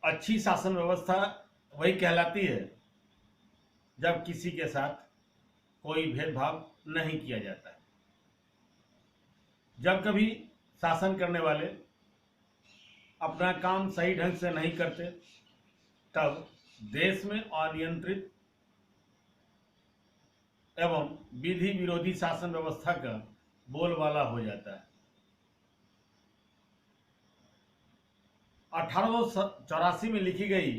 अच्छी शासन व्यवस्था वही कहलाती है जब किसी के साथ कोई भेदभाव नहीं किया जाता है। जब कभी शासन करने वाले अपना काम सही ढंग से नहीं करते, तब देश में अनियंत्रित एवं विधि विरोधी शासन व्यवस्था का बोलबाला हो जाता है। 1884 में लिखी गई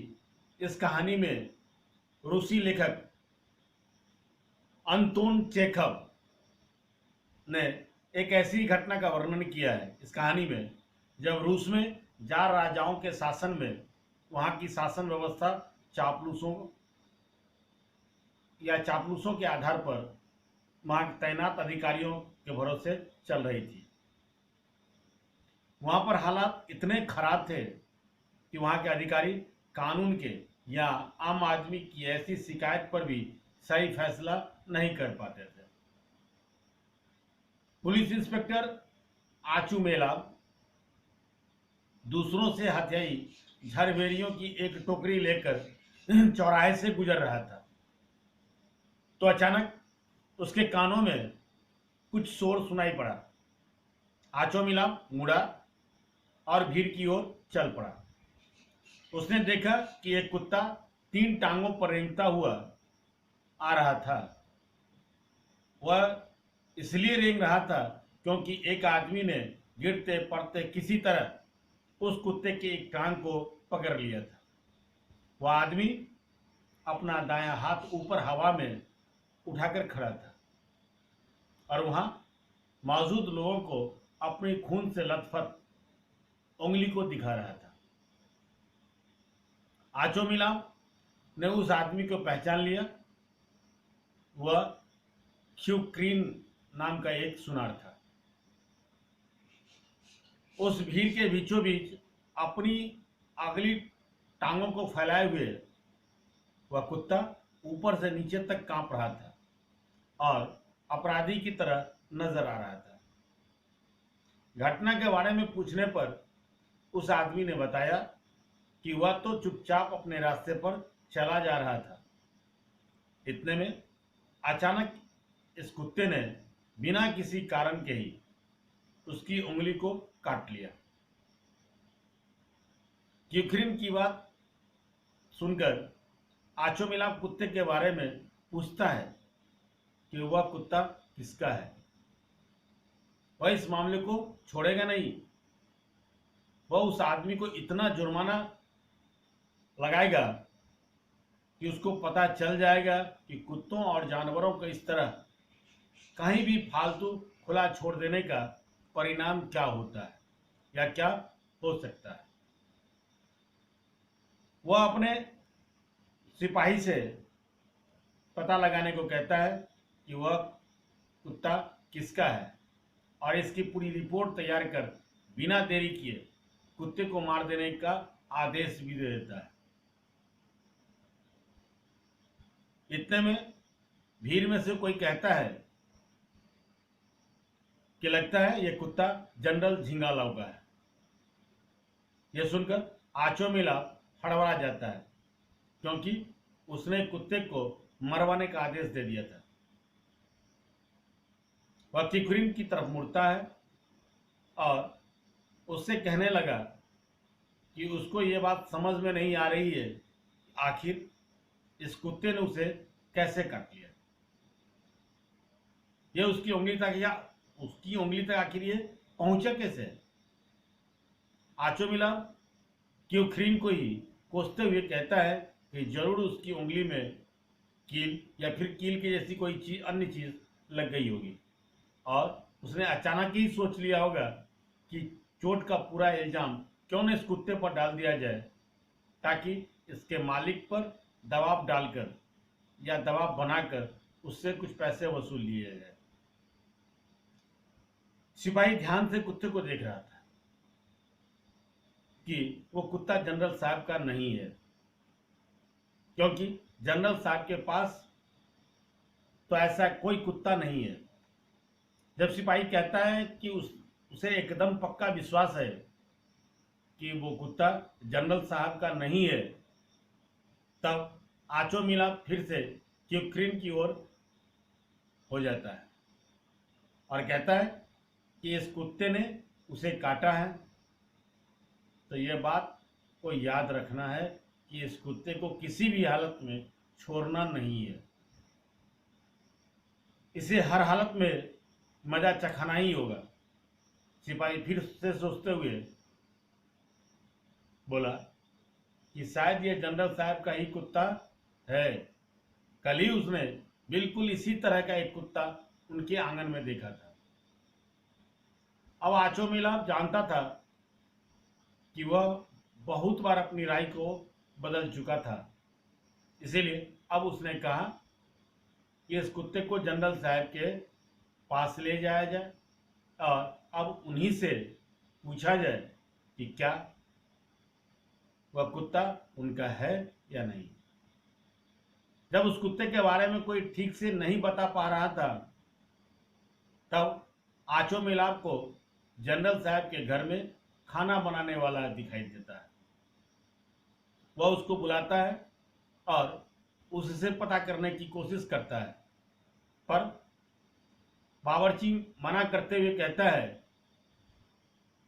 इस कहानी में रूसी लेखक अंतोन चेखव ने एक ऐसी घटना का वर्णन किया है इस कहानी में, जब रूस में जार राजाओं के शासन में वहां की शासन व्यवस्था चापलूसों के आधार पर वहां तैनात अधिकारियों के भरोसे चल रही थी। वहां पर हालात इतने खराब थे कि वहां के अधिकारी कानून के या आम आदमी की ऐसी शिकायत पर भी सही फैसला नहीं कर पाते थे। पुलिस इंस्पेक्टर आचुमेला दूसरों से हथियाई झरवेरियों की एक टोकरी लेकर चौराहे से गुजर रहा था, तो अचानक उसके कानों में कुछ शोर सुनाई पड़ा। आचोमिला मुड़ा और भीड़ की ओर चल पड़ा। उसने देखा कि एक कुत्ता 3 टांगों पर रेंगता हुआ आ रहा था। वह इसलिए रेंग रहा था क्योंकि एक आदमी ने गिरते पड़ते किसी तरह उस कुत्ते के एक टांग को पकड़ लिया था। वह आदमी अपना दायां हाथ ऊपर हवा में उठाकर खड़ा था और वहां मौजूद लोगों को अपनी खून से लथपथ उंगली को दिखा रहा था। आचोमिला ने उस आदमी को पहचान लिया। वह ख्यूक्रीन नाम का एक सुनार था। उस भीड़ के बीचों बीच अपनी अगली टांगों को फैलाए हुए वह कुत्ता ऊपर से नीचे तक कांप रहा था और अपराधी की तरह नजर आ रहा था। घटना के बारे में पूछने पर उस आदमी ने बताया कि वह तो चुपचाप अपने रास्ते पर चला जा रहा था। इतने में अचानक इस कुत्ते ने बिना किसी कारण के ही उसकी उंगली को काट लिया। यूक्रेन की बात सुनकर आचोमिला कुत्ते के बारे में पूछता है कि वह कुत्ता किसका है। वह इस मामले को छोड़ेगा नहीं। वह उस आदमी को इतना जुर्माना लगाएगा कि उसको पता चल जाएगा कि कुत्तों और जानवरों को इस तरह कहीं भी फालतू खुला छोड़ देने का परिणाम क्या होता है या क्या हो सकता है। वह अपने सिपाही से पता लगाने को कहता है कि वह कुत्ता किसका है और इसकी पूरी रिपोर्ट तैयार कर बिना देरी किए कुत्ते को मार देने का आदेश भी दे देता है। इतने में भीड़ में से कोई कहता है कि लगता है यह कुत्ता जनरल झिंगालाव का है। यह सुनकर आचोमिला हड़बड़ा जाता है क्योंकि उसने कुत्ते को मरवाने का आदेश दे दिया था। वह किकुरिन की तरफ मुड़ता है और उससे कहने लगा कि उसको यह बात समझ में नहीं आ रही है आखिर इस कुत्ते ने उसे कैसे काट लिया। यह उसकी उंगली तक आखिर ये पहुंचा कैसे। आचोमिला क्यूक्रीन को ही कोसते हुए कहता है कि जरूर उसकी उंगली में कील या फिर कील की जैसी कोई अन्य चीज लग गई होगी और उसने अचानक ही सोच लिया होगा कि चोट का पूरा इल्जाम क्यों न इस कुत्ते पर डाल दिया जाए ताकि इसके मालिक पर दबाव डालकर या दबाव बनाकर उससे कुछ पैसे वसूल लिए जाए। सिपाही ध्यान से कुत्ते को देख रहा था कि वो कुत्ता जनरल साहब का नहीं है, क्योंकि जनरल साहब के पास तो ऐसा कोई कुत्ता नहीं है। जब सिपाही कहता है कि उसे एकदम पक्का विश्वास है कि वो कुत्ता जनरल साहब का नहीं है, तब आचो मिला फिर से क्यूक्रीन की ओर हो जाता है और कहता है कि इस कुत्ते ने उसे काटा है, तो यह बात को याद रखना है कि इस कुत्ते को किसी भी हालत में छोड़ना नहीं है, इसे हर हालत में मजा चखाना ही होगा। सिपाही फिर से सोचते हुए बोला कि शायद ये जनरल साहब का ही कुत्ता है, कल ही उसने बिल्कुल इसी तरह का एक कुत्ता उनके आंगन में देखा था। अब आचो मिला जानता था कि वह बहुत बार अपनी राय को बदल चुका था, इसीलिए अब उसने कहा कि इस कुत्ते को जनरल साहब के पास ले जाया जाए और अब उन्हीं से पूछा जाए कि क्या वह कुत्ता उनका है या नहीं। जब उस कुत्ते के बारे में कोई ठीक से नहीं बता पा रहा था, तब आचो मिलाप को जनरल साहब के घर में खाना बनाने वाला दिखाई देता है। वह उसको बुलाता है और उससे पता करने की कोशिश करता है, पर बावर्ची मना करते हुए कहता है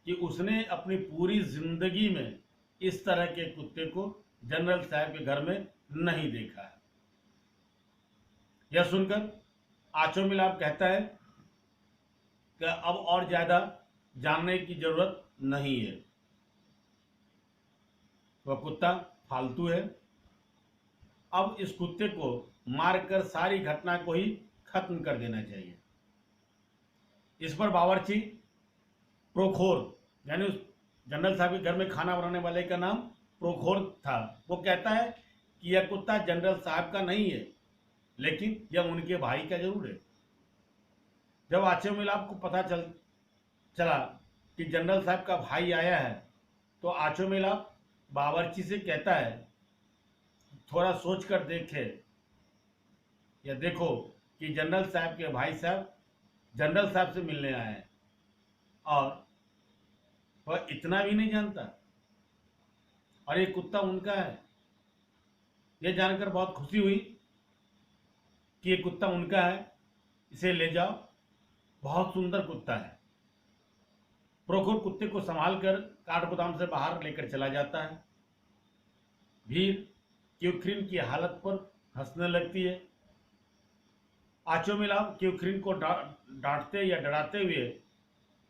कि उसने अपनी पूरी जिंदगी में इस तरह के कुत्ते को जनरल साहब के घर में नहीं देखा है। यह सुनकर आचो मिलाप कहता है कि अब और ज्यादा जानने की जरूरत नहीं है, वह कुत्ता फालतू है, अब इस कुत्ते को मारकर सारी घटना को ही खत्म कर देना चाहिए। इस पर बावर्ची प्रोखोर, यानी उस जनरल साहब के घर में खाना बनाने वाले का नाम प्रोखोर था, वो कहता है कि यह कुत्ता जनरल साहब का नहीं है, लेकिन यह उनके भाई का जरूर है। जब आचो मिलाप को पता चला कि जनरल साहब का भाई आया है, तो आचो मिलाप बावर्ची से कहता है थोड़ा सोच कर देखे या देखो कि जनरल साहब के भाई साहब जनरल साहब से मिलने आए हैं और वह इतना भी नहीं जानता और ये कुत्ता उनका है। यह जानकर बहुत खुशी हुई कि ये कुत्ता उनका है, इसे ले जाओ, बहुत सुंदर कुत्ता है। प्रोखोर कुत्ते को संभाल कर काठ गोदाम से बाहर लेकर चला जाता है। भीड़ क्यूक्रीन की हालत पर हंसने लगती है। आचो मिलाप क्यूक्रीन को डांटते या डराते हुए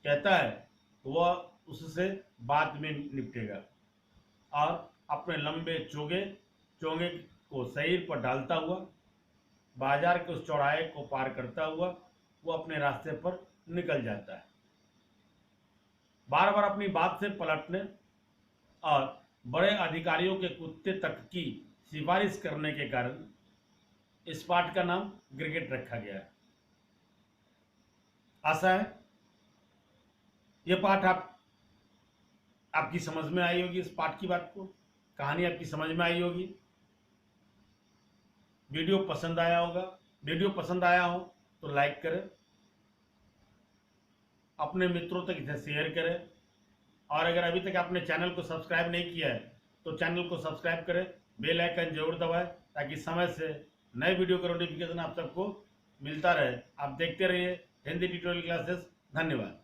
कहता है वह उससे बाद में निपटेगा और अपने लंबे चोंगे को शरीर पर डालता हुआ बाजार के उस चौराहे को पार करता हुआ वो अपने रास्ते पर निकल जाता है। बार बार अपनी बात से पलटने और बड़े अधिकारियों के कुत्ते तक की सिफारिश करने के कारण इस पाठ का नाम गिरगिट रखा गया है। आशा है यह पाठ आपकी समझ में आई होगी। इस पाठ की बात को, कहानी आपकी समझ में आई होगी। वीडियो पसंद आया होगा। वीडियो पसंद आया हो तो लाइक करें, अपने मित्रों तक इसे शेयर करें और अगर अभी तक आपने चैनल को सब्सक्राइब नहीं किया है तो चैनल को सब्सक्राइब करें, बेल आइकन जरूर दबाएं ताकि समय से नए वीडियो का नोटिफिकेशन आप सबको मिलता रहे। आप देखते रहिए हिंदी ट्यूटोरियल क्लासेस। धन्यवाद।